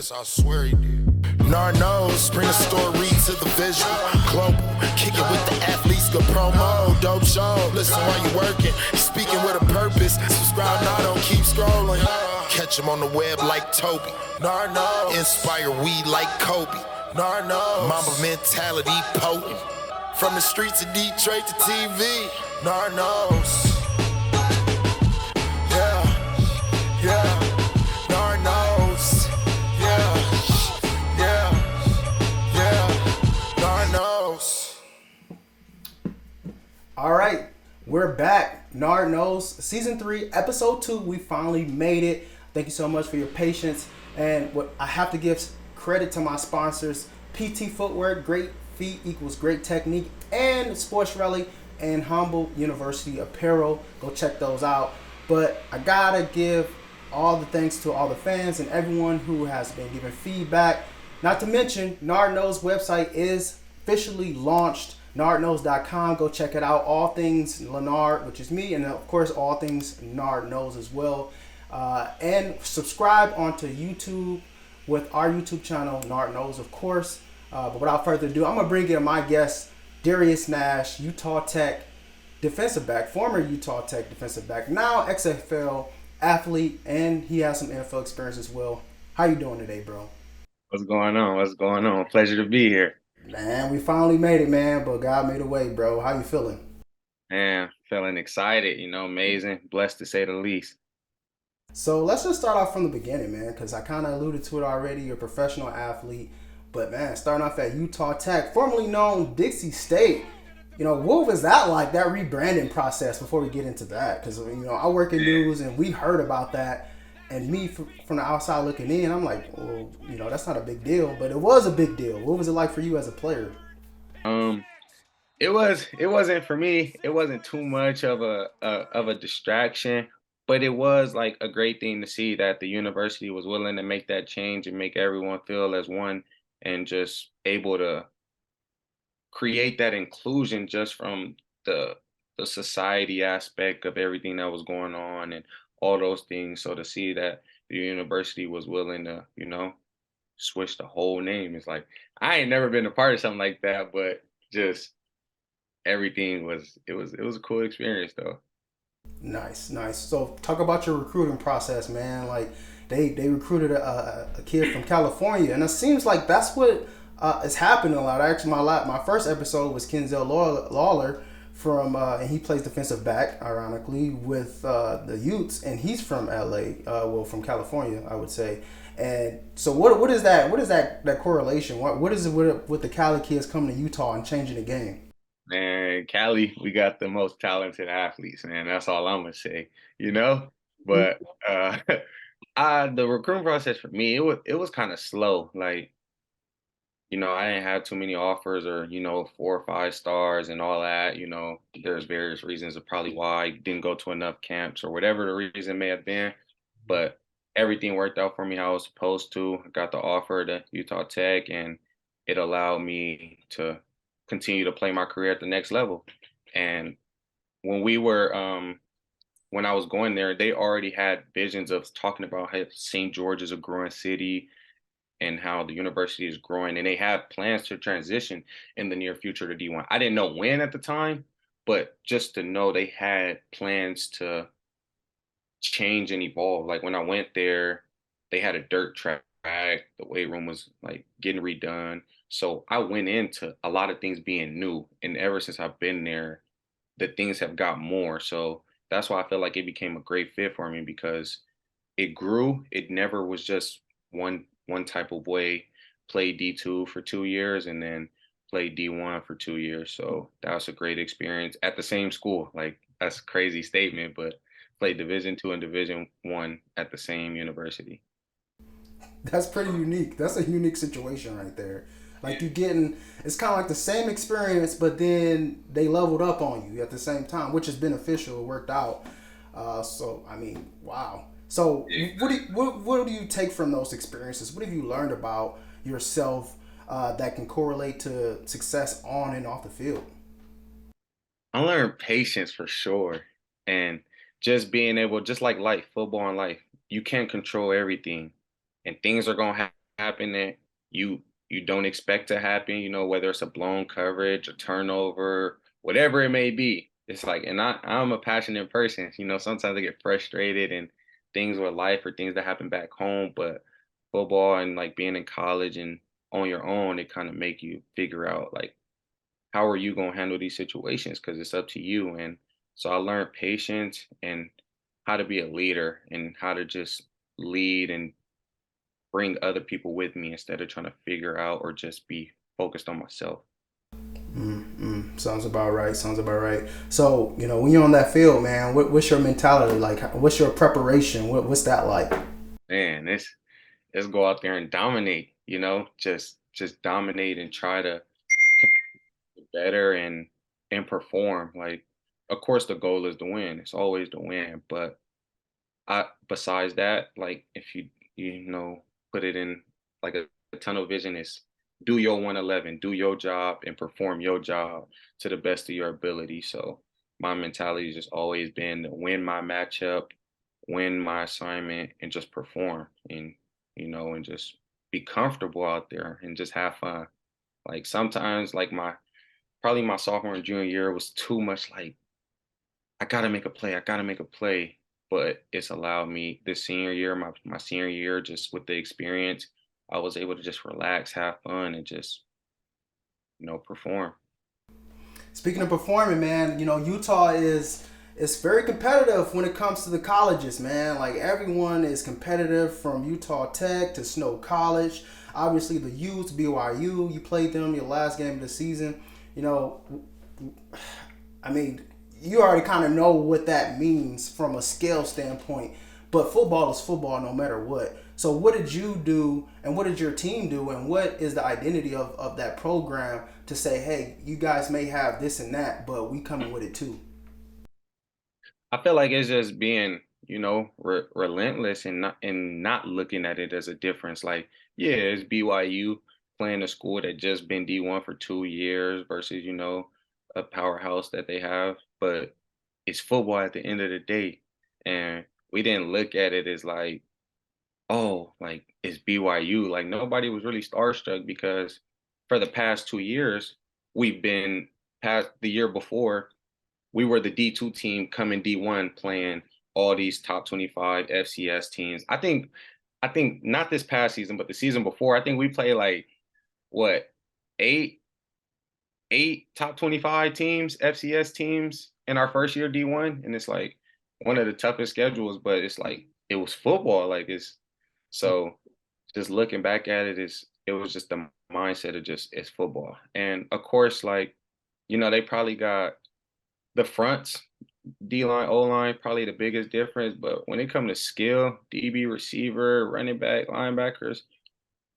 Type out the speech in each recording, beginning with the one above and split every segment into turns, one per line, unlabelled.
this, I swear he did. Nard Knows, bring the story to the visual. Global, kick it with the athletes, good promo, dope show. Listen while you working, speaking with a purpose. Subscribe now, don't keep scrolling. Catch him on the web like Toby. Nard Knows, inspire weed like Kobe. Nard Knows, Mamba mentality potent. From the streets of Detroit to TV. Nard Knows. Nard knows. Nard knows.
All right, we're back. Nard Knows, Season 3, Episode 2. We finally made it. Thank you so much for your patience. And what I have to give credit to my sponsors, PT Footwear, great feet equals great technique, and Sports Rally and Humble University Apparel. Go check those out. But I gotta give all the thanks to all the fans and everyone who has been giving feedback. Not to mention, Nard Knows website is officially launched, nardknows.com. Go check it out. All things Leonard, which is me, and of course all things Nard Knows as well. And subscribe onto YouTube with our YouTube channel, Nard Knows, of course. But without further ado, I'm gonna bring in my guest, Darrius Nash, Utah Tech defensive back, former Utah Tech defensive back, now XFL athlete, and he has some NFL experience as well. How you doing today, bro?
What's going on? What's going on? Pleasure to be here.
Man, we finally made it, man, but God made a way, bro. How you feeling?
Man, feeling excited, amazing, blessed to say the least.
So let's just start off from the beginning, man, because I kind of alluded to it already. You're a professional athlete, but man, starting off at Utah Tech, formerly known Dixie State. What was that like, that rebranding process, before we get into that? Because, I work in news and we heard about that. And me, from the outside looking in, I'm like, well, that's not a big deal. But it was a big deal. What was it like for you as a player?
It wasn't for me. It wasn't too much of a distraction, but it was like a great thing to see that the university was willing to make that change and make everyone feel as one and just able to create that inclusion just from the society aspect of everything that was going on and all those things. So to see that the university was willing to, switch the whole name, it's like I ain't never been a part of something like that, but just everything was it was a cool experience though.
Nice. So talk about your recruiting process, man. Like they recruited a kid from California, and it seems like that's what is happening a lot. Actually, my first episode was Kenzel Lawler from, and he plays defensive back, ironically, with the Utes, and he's from LA, from California, I would say. And so, what is that correlation? What is it with the Cali kids coming to Utah and changing the game?
Man, Cali, we got the most talented athletes, man. That's all I'm gonna say, But the recruiting process for me, it was kind of slow. Like, I didn't have too many offers or, 4 or 5 stars and all that. There's various reasons of probably why I didn't go to enough camps or whatever the reason may have been. But everything worked out for me how I was supposed to. I got the offer to Utah Tech, and it allowed me to continue to play my career at the next level. And when when I was going there, they already had visions of talking about how St. George is a growing city and how the university is growing, and they have plans to transition in the near future to D1. I didn't know when at the time, but just to know they had plans to change and evolve. Like when I went there, they had a dirt track. The weight room was like getting redone. So I went into a lot of things being new. And ever since I've been there, the things have got more. So that's why I feel like it became a great fit for me because it grew. It never was just one type of way. Played D2 for 2 years and then played D1 for 2 years. So that was a great experience at the same school. Like that's a crazy statement, but played Division 2 and Division 1 at the same university.
That's pretty unique. That's a unique situation right there. Like it's kind of like the same experience, but then they leveled up on you at the same time, which is beneficial. It worked out. So I mean, wow. So what do you take from those experiences? What have you learned about yourself that can correlate to success on and off the field?
I learned patience for sure. And just being able, just like life, football and life, you can't control everything. And things are going to happen that you don't expect to happen, whether it's a blown coverage, a turnover, whatever it may be. It's like, and I'm a passionate person. Sometimes I get frustrated and things with life or things that happen back home, but football and like being in college and on your own, it kind of make you figure out like how are you going to handle these situations because it's up to you. And so I learned patience and how to be a leader and how to just lead and bring other people with me instead of trying to figure out or just be focused on myself.
Sounds about right. Sounds about right. So, when you're on that field, man, what's your mentality like? What's your preparation? What's that like?
Man, let's go out there and dominate, just dominate and try to get better and perform. Like, of course the goal is to win. It's always to win, but besides that, like if you put it in like a tunnel vision is do your 111, do your job and perform your job to the best of your ability. So my mentality has just always been to win my matchup, win my assignment, and just perform and just be comfortable out there and just have fun. Like sometimes like probably my sophomore and junior year was too much like I gotta make a play. I gotta make a play. But it's allowed me this senior year, my senior year, just with the experience, I was able to just relax, have fun, and just, perform.
Speaking of performing, man, Utah is very competitive when it comes to the colleges, man. Like everyone is competitive from Utah Tech to Snow College. Obviously, the Utes, BYU, you played them your last game of the season. I mean, you already kind of know what that means from a scale standpoint. But football is football no matter what. So what did you do and what did your team do and what is the identity of that program to say, hey, you guys may have this and that, but we coming with it too?
I feel like it's just being, relentless and not looking at it as a difference. Like, yeah, it's BYU playing a school that just been D1 for 2 years versus, a powerhouse that they have, but it's football at the end of the day. And we didn't look at it as like, oh, like it's BYU. Like nobody was really starstruck because for the past 2 years, we've been past the year before, we were the D2 team coming D1 playing all these top 25 FCS teams. I think not this past season, but the season before, I think we played like what, eight top 25 teams, FCS teams in our first year D1. And it's like one of the toughest schedules, but it's like it was football. Like so just looking back at it was just the mindset of just it's football. And of course, like, they probably got the fronts, D line, O line, probably the biggest difference. But when it comes to skill, DB, receiver, running back, linebackers,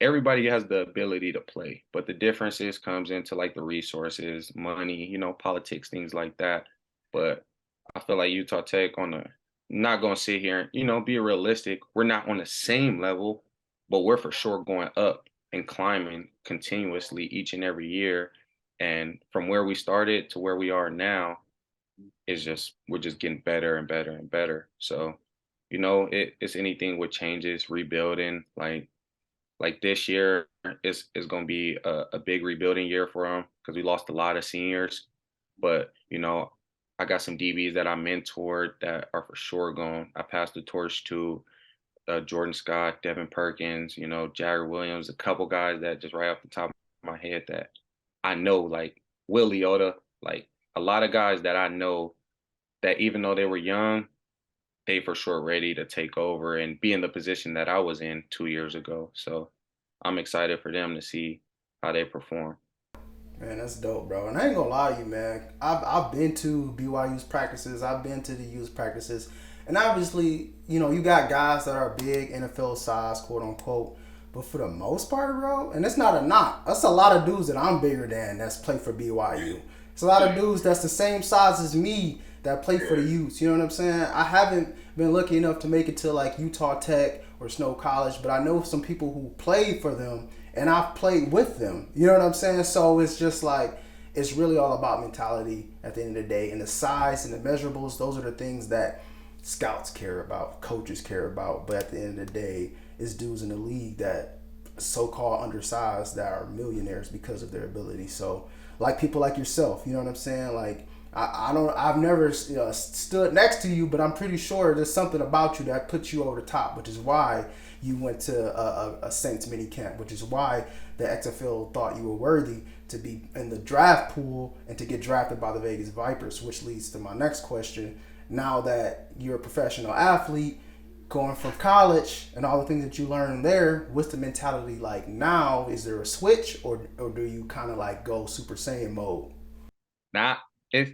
everybody has the ability to play. But the differences comes into like the resources, money, politics, things like that. But I feel like Utah Tech not gonna sit here and, be realistic. We're not on the same level, but we're for sure going up and climbing continuously each and every year. And from where we started to where we are now, we're just getting better and better and better. So, it's anything with changes, rebuilding. Like this year is going to be a big rebuilding year for them because we lost a lot of seniors. But I got some DBs that I mentored that are for sure going. I passed the torch to Jordan Scott, Devin Perkins, Jagger Williams, a couple guys that just right off the top of my head that I know, like Will Leota, like a lot of guys that I know that even though they were young, they for sure ready to take over and be in the position that I was in 2 years ago. So I'm excited for them to see how they perform.
Man, that's dope, bro. And I ain't gonna lie to you, man. I've been to BYU's practices. I've been to the U's practices. And obviously, you got guys that are big NFL size, quote unquote. But for the most part, bro, and it's not a knock. That's a lot of dudes that I'm bigger than that's play for BYU. It's a lot of dudes that's the same size as me that play for the Utes. You know what I'm saying? I haven't been lucky enough to make it to like Utah Tech or Snow College, but I know some people who played for them and I've played with them. You know what I'm saying? So it's just like, it's really all about mentality at the end of the day. And the size and the measurables, those are the things that scouts care about, coaches care about. But at the end of the day, it's dudes in the league that so-called undersized that are millionaires because of their ability. So like people like yourself, you know what I'm saying? Like I don't, I've never stood next to you, but I'm pretty sure there's something about you that puts you over the top, which is why you went to a Saints mini camp, which is why the XFL thought you were worthy to be in the draft pool and to get drafted by the Vegas Vipers, which leads to my next question. Now that you're a professional athlete, going from college and all the things that you learned there, what's the mentality like now? Is there a switch, or do you kind of like go Super Saiyan mode?
Nah, it's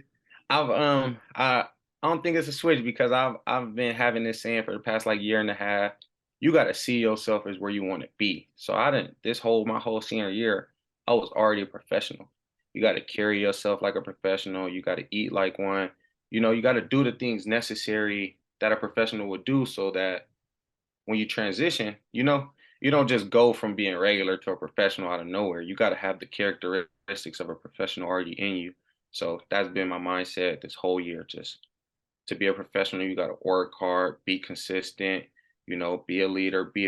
I don't think it's a switch because I've been having this saying for the past like year and a half. You got to see yourself as where you want to be. So I didn't this whole my whole senior year, I was already a professional. You got to carry yourself like a professional. You got to eat like one. You know, you got to do the things necessary that a professional would do so that when you transition, you don't just go from being regular to a professional out of nowhere. You got to have the characteristics of a professional already in you. So that's been my mindset this whole year. Just to be a professional, you got to work hard, be consistent, be a leader, be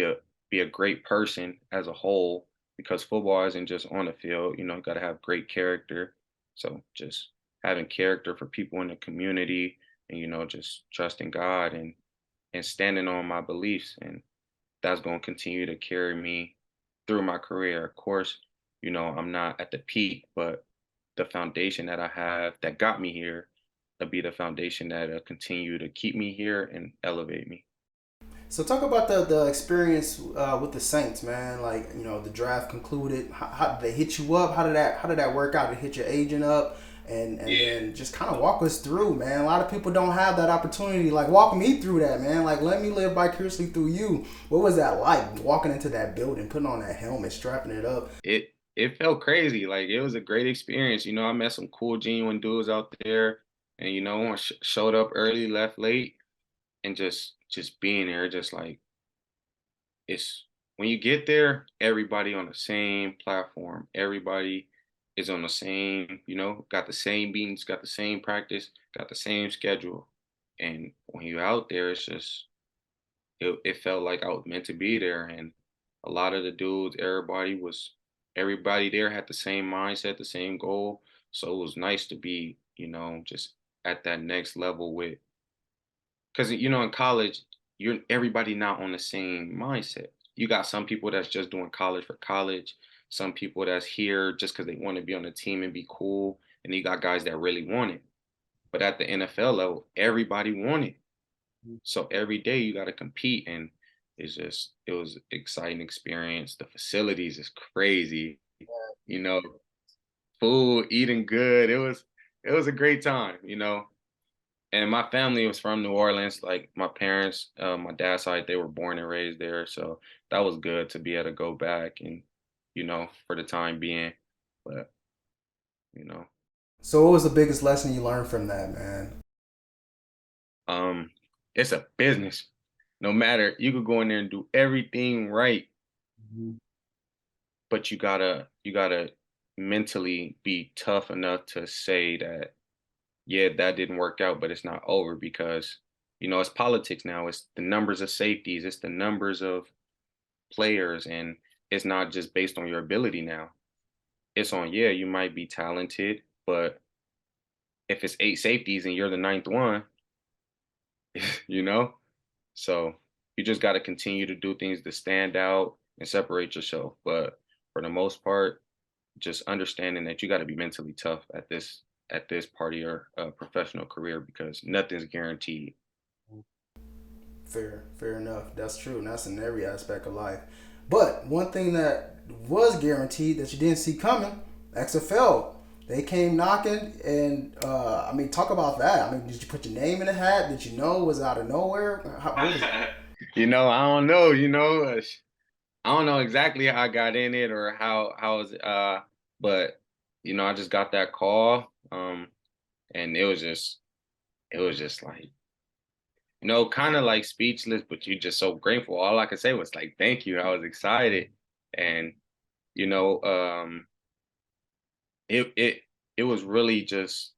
a great person as a whole. Because football isn't just on the field. You got to have great character. So just having character for people in the community, and just trusting God and standing on my beliefs, and that's going to continue to carry me through my career. Of course, I'm not at the peak, but the foundation that I have that got me here will be the foundation that'll continue to keep me here and elevate me.
So talk about the experience with the Saints, man. Like, the draft concluded. How did they hit you up? How did that work out? To hit your agent up, and
Yeah.
then just kind of walk us through, man. A lot of people don't have that opportunity. Like, walk me through that, man. Like, let me live vicariously through you. What was that like? Walking into that building, putting on that helmet, strapping it up.
It felt crazy. Like it was a great experience. I met some cool, genuine dudes out there, and I showed up early, left late, and just being there, just like it's when you get there, everybody on the same platform. Everybody is on the same, got the same meetings, got the same practice, got the same schedule. And when you're out there, it felt like I was meant to be there. And a lot of the dudes, everybody there had the same mindset, the same goal. So it was nice to be, just at that next level with, because in college, you're everybody not on the same mindset. You got some people that's just doing college for college, some people that's here just because they want to be on the team and be cool, and you got guys that really want it. But at the NFL level, everybody want it. So every day you got to compete, and it was exciting experience. The facilities is crazy, you know, food, eating good. It was a great time. And my family was from New Orleans. Like my parents, my dad's side, they were born and raised there. So that was good to be able to go back and, for the time being. But, you know,
So what was the biggest lesson you learned from that, man?
um, it's a business. No matter, you could go in there and do everything right,
Mhm.
but you gotta mentally be tough enough to say that, yeah, that didn't work out, but it's not over because, it's politics now. It's the numbers of safeties, it's the numbers of players, and it's not just based on your ability now. It's on, yeah, you might be talented, but if it's eight safeties and you're the ninth one, you know? So you just got to continue to do things to stand out and separate yourself. But for the most part, just understanding that you got to be mentally tough at this part of your professional career because nothing's guaranteed.
Fair enough. That's true, and that's in every aspect of life. But one thing that was guaranteed that you didn't see coming, XFL. They came knocking, and I mean, talk about that. I mean, did you put your name in the hat? Did you know it was out of nowhere? What was it?
I don't know. I don't know exactly how I got in it or how was but I just got that call, and it was just like kind of like speechless, but you're just so grateful. All I could say was like, thank you. I was excited. And, you know, it was really just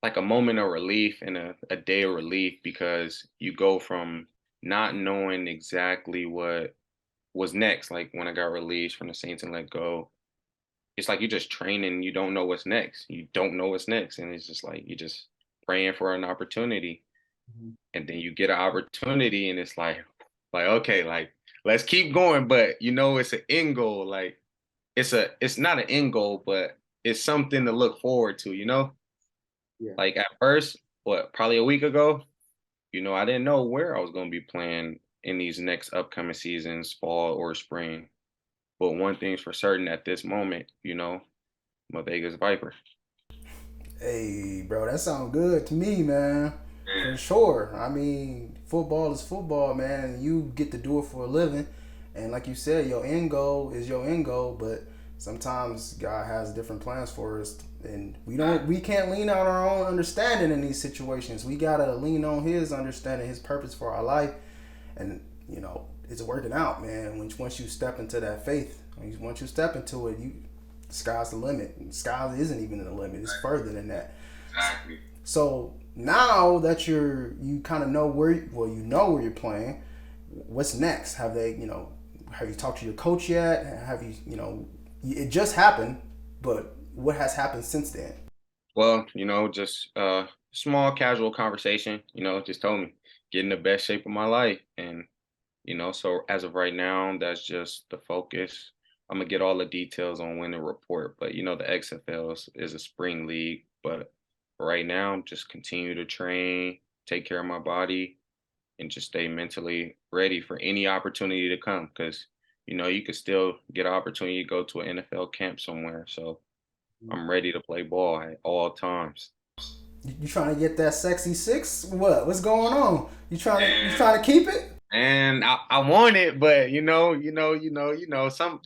like a moment of relief and a day of relief because you go from not knowing exactly what was next. Like when I got released from the Saints and let go, it's like you're just training. You don't know what's next. You don't know what's next, and it's just like you're just praying for an opportunity,
Mhm.
and then you get an opportunity, and it's like okay, like let's keep going. But it's an end goal. Like it's not an end goal, but it's something to look forward to.
Yeah.
Like at first, probably a week ago, I didn't know where I was going to be playing in these next upcoming seasons, fall or spring. But one thing's for certain at this moment, I'm a Vegas Viper.
Hey, bro, that sounds good to me, man. For sure. I mean, football is football, man. You get to do it for a living, and like you said, your end goal is your end goal. But sometimes God has different plans for us, and we can't lean on our own understanding in these situations. We gotta lean on His understanding, His purpose for our life, and it's working out, man. Once you step into that faith, once you step into it, the sky's the limit. The sky isn't even the limit; it's further than that.
Exactly.
So now that you kind of know where you're playing, what's next? Have you talked to your coach yet? Have it just happened, but what has happened since then?
Well, just small casual conversation, just told me get in the best shape of my life. And, so as of right now, that's just the focus. I'm gonna get all the details on when to report, but the XFL is a spring league. But right now, just continue to train, take care of my body, and just stay mentally ready for any opportunity to come. Because you could still get an opportunity to go to an NFL camp somewhere. So I'm ready to play ball at all times.
You trying to get that sexy six? What's going on? You trying to keep it?
And I want it, but some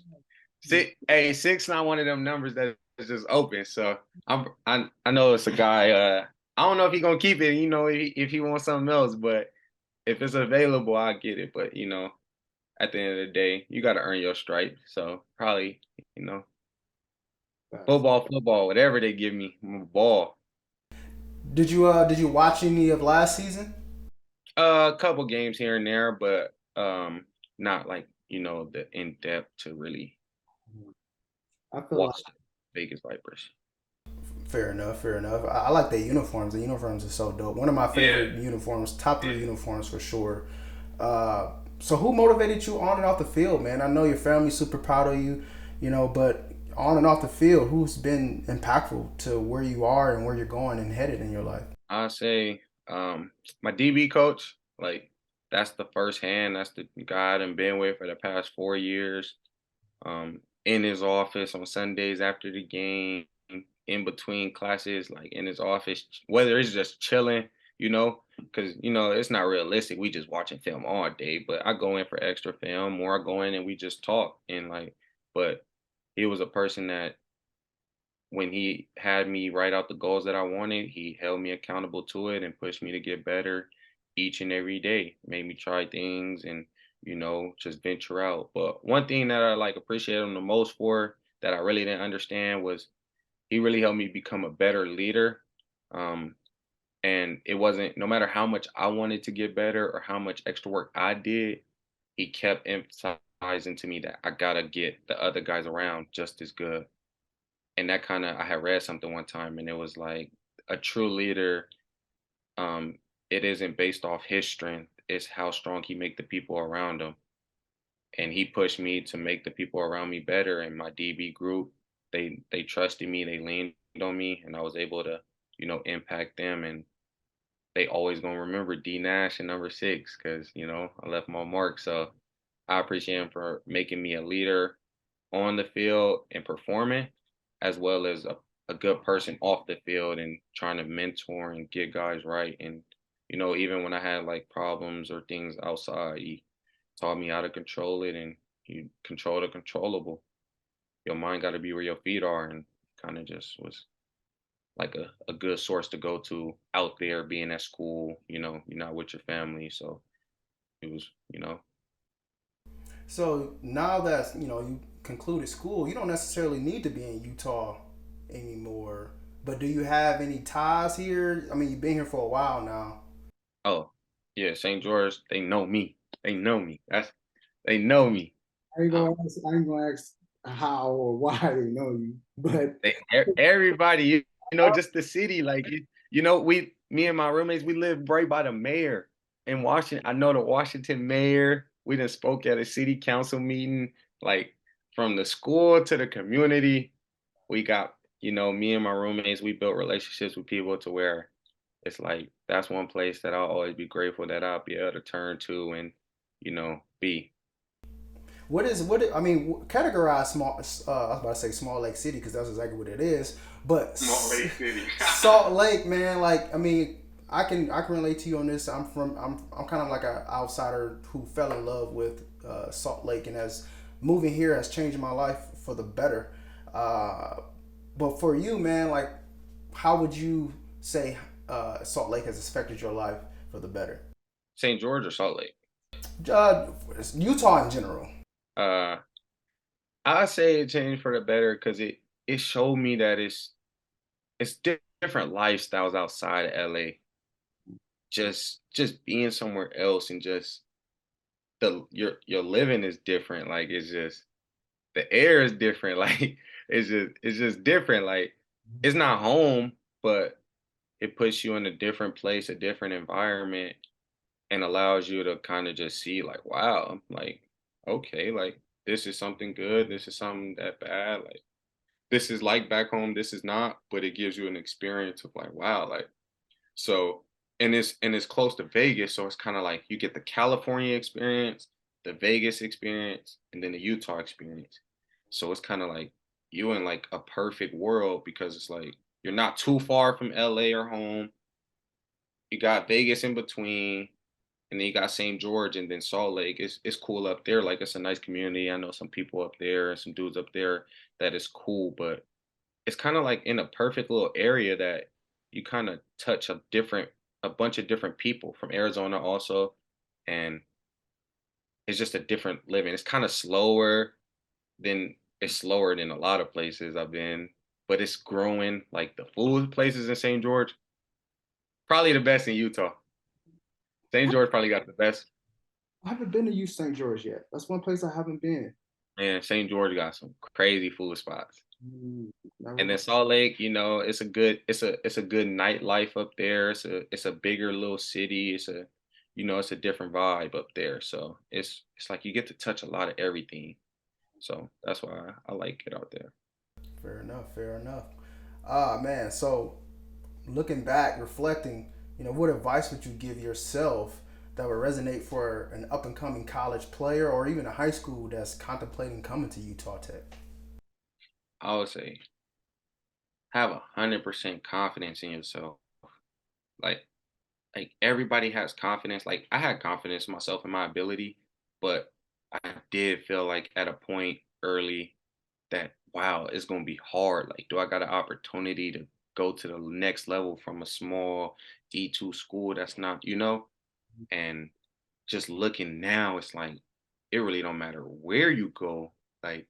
hey, six not one of them numbers that is just open. So I know it's a guy. I don't know if he gonna keep it. If he wants something else, but if it's available, I get it. But at the end of the day, you got to earn your stripe. So probably you know football, whatever they give me, I'm a ball.
Did you watch any of last season?
A couple games here and there, but not like the in depth to really
I feel like
watch the Vegas Vipers.
fair enough, fair enough. I like the uniforms. The uniforms are so dope. One of my
Yeah.
favorite uniforms, top three uniforms for sure. So who motivated you on and off the field, man? I know your family's super proud of you, but on and off the field, who's been impactful to where you are and where you're going and headed in your life?
I say my DB coach, like that's the first hand. That's the guy I've been with for the past 4 years. In his office on Sundays after the game, in between classes, like in his office, whether it's just chilling, because it's not realistic. We just watching film all day, but I go in for extra film, or I go in and we just talk and like. But he was a person that when he had me write out the goals that I wanted, he held me accountable to it and pushed me to get better each and every day. Made me try things and just venture out. But one thing that I like appreciate him the most for that I really didn't understand was he really helped me become a better leader. Um, and it wasn't no matter how much I wanted to get better or how much extra work I did, he kept emphasizing to me that I gotta get the other guys around just as good. And that kind of I had read something one time and it was like a true leader, um, it isn't based off his strength, it's how strong he make the people around him. And he pushed me to make the people around me better. And my DB group, they trusted me, they leaned on me, and I was able to, impact them. And they always gonna remember D Nash and number six because I left my mark. So I appreciate him for making me a leader on the field and performing, as well as a good person off the field and trying to mentor and get guys right. And even when I had like problems or things outside, he taught me how to control it and you control the controllable. Your mind got to be where your feet are, and kind of just was like a good source to go to out there being at school. You're not with your family. So it was,
So now that you concluded school, you don't necessarily need to be in Utah anymore. But do you have any ties here? I mean, you've been here for a while now.
oh, yeah, St. George, they know me. They know me. They know me.
I ain't gonna ask how or why they know you, but
Everybody, just the city, like me and my roommates, we live right by the mayor in Washington. I know the Washington mayor. We done spoke at a city council meeting, like from the school to the community. We got, me and my roommates, we built relationships with people to where it's like that's one place that I'll always be grateful that I'll be able to turn to and, be.
I mean, categorize small. I was about to say Small Lake City because that's exactly what it is. But
Small Lake City.
Salt Lake, man. Like, I mean, I can relate to you on this. I'm kind of like an outsider who fell in love with Salt Lake, and as moving here has changed my life for the better. But for you, man, like, how would you say Salt Lake has affected your life for the better?
St. George or Salt Lake?
Uh, Utah in general.
Uh, I say it changed for the better because it showed me that it's different lifestyles outside of LA. Just being somewhere else and just your living is different. Like it's just the air is different. Like it's just different. Like it's not home, but it puts you in a different place, a different environment, and allows you to kind of just see like, wow, like okay, like this is something good, this is something that bad, like this is like back home, this is not, but it gives you an experience of like, wow, like so, and it's close to Vegas, so it's kind of like you get the California experience, the Vegas experience, and then the Utah experience. So it's kind of like you in like a perfect world because it's like you're not too far from LA or home. You got Vegas in between, and then you got St. George and then Salt Lake. It's cool up there. Like it's a nice community. I know some people up there and some dudes up there that is cool, but it's kind of like in a perfect little area that you kind of touch a bunch of different people from Arizona also, and it's just a different living. It's slower than a lot of places I've been, but it's growing. Like the food places in St. George, probably the best in Utah. St. George probably got the best.
I haven't been to East St. George yet. That's one place I haven't been.
Man, St. George got some crazy food spots.
Mm,
And then Salt Lake, it's a good nightlife up there. It's a bigger little city. It's a different vibe up there. So it's like you get to touch a lot of everything. So that's why I like it out there.
Fair enough. Fair enough. Ah, man. So looking back, reflecting, what advice would you give yourself that would resonate for an up and coming college player or even a high school that's contemplating coming to Utah Tech?
I would say have 100% confidence in yourself. Like everybody has confidence. Like I had confidence in myself and my ability, but I did feel like at a point early that wow, it's gonna be hard. Like, do I got an opportunity to go to the next level from a small D2 school that's not, and just looking now, it's like it really don't matter where you go, like,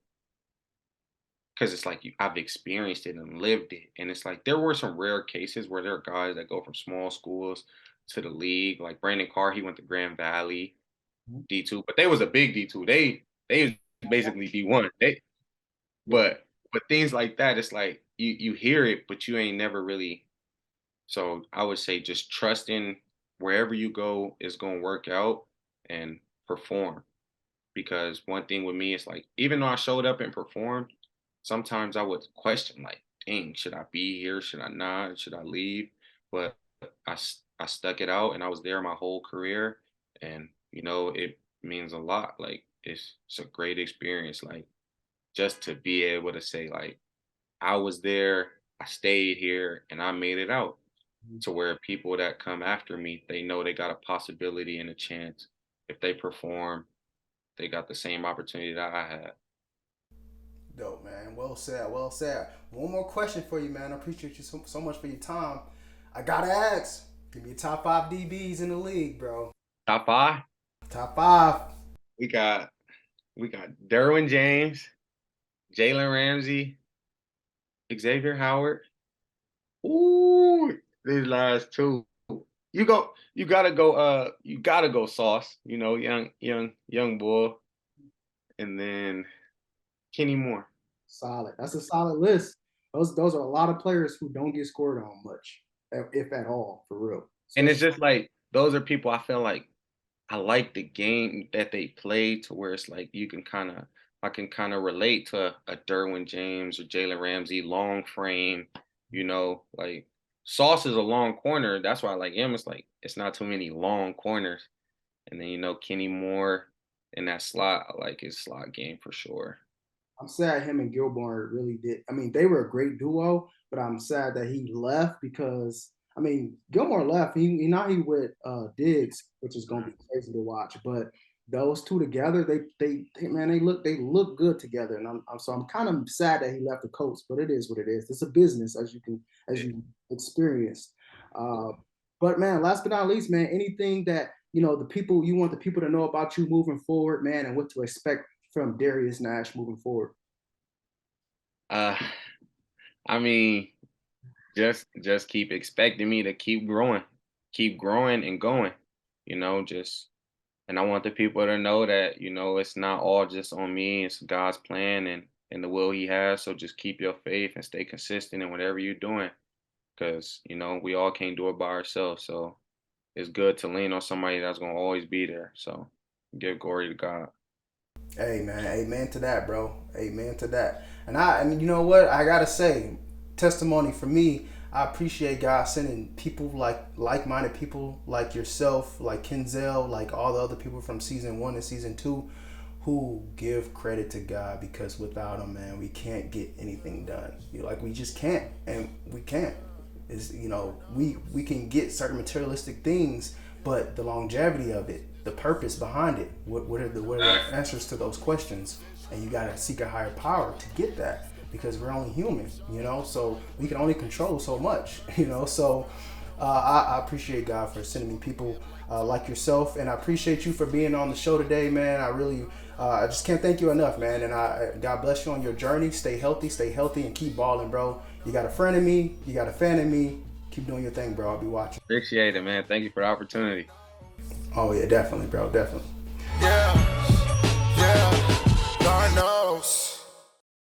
because it's like I've experienced it and lived it. And it's like there were some rare cases where there are guys that go from small schools to the league. Like Brandon Carr, he went to Grand Valley D2, but they was a big D2. They was basically D1.
yeah.
But things like that, it's like you hear it, but you ain't never really. So I would say just trust in wherever you go is gonna work out and perform. Because one thing with me is like even though I showed up and performed, sometimes I would question like, dang, should I be here? Should I not? Should I leave? But I stuck it out and I was there my whole career, and it means a lot. Like it's a great experience. Like just to be able to say like I was there, I stayed here, and I made it out to where people that come after me, they know they got a possibility and a chance. If they perform, they got the same opportunity that I had.
Dope, man. Well said. Well said. One more question for you, man. I appreciate you so much for your time. I gotta ask. Give me your top five DBs in the league, bro.
Top five,
Top five.
we got Derwin James, Jalen Ramsey, Xavier Howard. Ooh, these last two. You gotta go Sauce, young bull. and then Kenny Moore.
Solid. That's a solid list. Those are a lot of players who don't get scored on much, if at all, for real.
And it's just like those are people I feel like I like the game that they play to where it's like I can kind of relate to a Derwin James or Jalen Ramsey long frame, like Sauce is a long corner. That's why I like him. It's like it's not too many long corners. And then Kenny Moore in that slot, I like his slot game for sure.
I'm sad him and Gilmore really did. I mean, they were a great duo, but I'm sad that he left because Gilmore left. He with Diggs, which is gonna be crazy to watch. But those two together, they look good together. And I'm kind of sad that he left the Colts, but it is what it is. It's a business as you experienced. But man, last but not least, man, anything that you want the people to know about you moving forward, man, and what to expect from Darrius Nash moving forward?
I mean, just keep expecting me to keep growing and going, and I want the people to know that, it's not all just on me, it's God's plan and the will he has. So just keep your faith and stay consistent in whatever you're doing. Because, we all can't do it by ourselves. So it's good to lean on somebody that's gonna always be there. So give glory to God.
Hey man, amen to that, bro. Amen to that. And you know what? I gotta say, testimony for me, I appreciate God sending people like-minded people like yourself, like Kenzel, like all the other people from season 1 and season 2 who give credit to God, because without him, man, we can't get anything done. We just can't, and we can't. We can get certain materialistic things, but the longevity of it, the purpose behind it, what are the answers to those questions? And you gotta seek a higher power to get that, because we're only human, so we can only control so much, so I appreciate God for sending me people like yourself, and I appreciate you for being on the show today, man. I really I just can't thank you enough, man. And God bless you on your journey. Stay healthy, and keep balling, bro. You got a friend in me, you got a fan in me. Keep doing your thing, bro. I'll be watching.
Appreciate it, man. Thank you for the opportunity.
Oh yeah, definitely, bro. Definitely.
Yeah.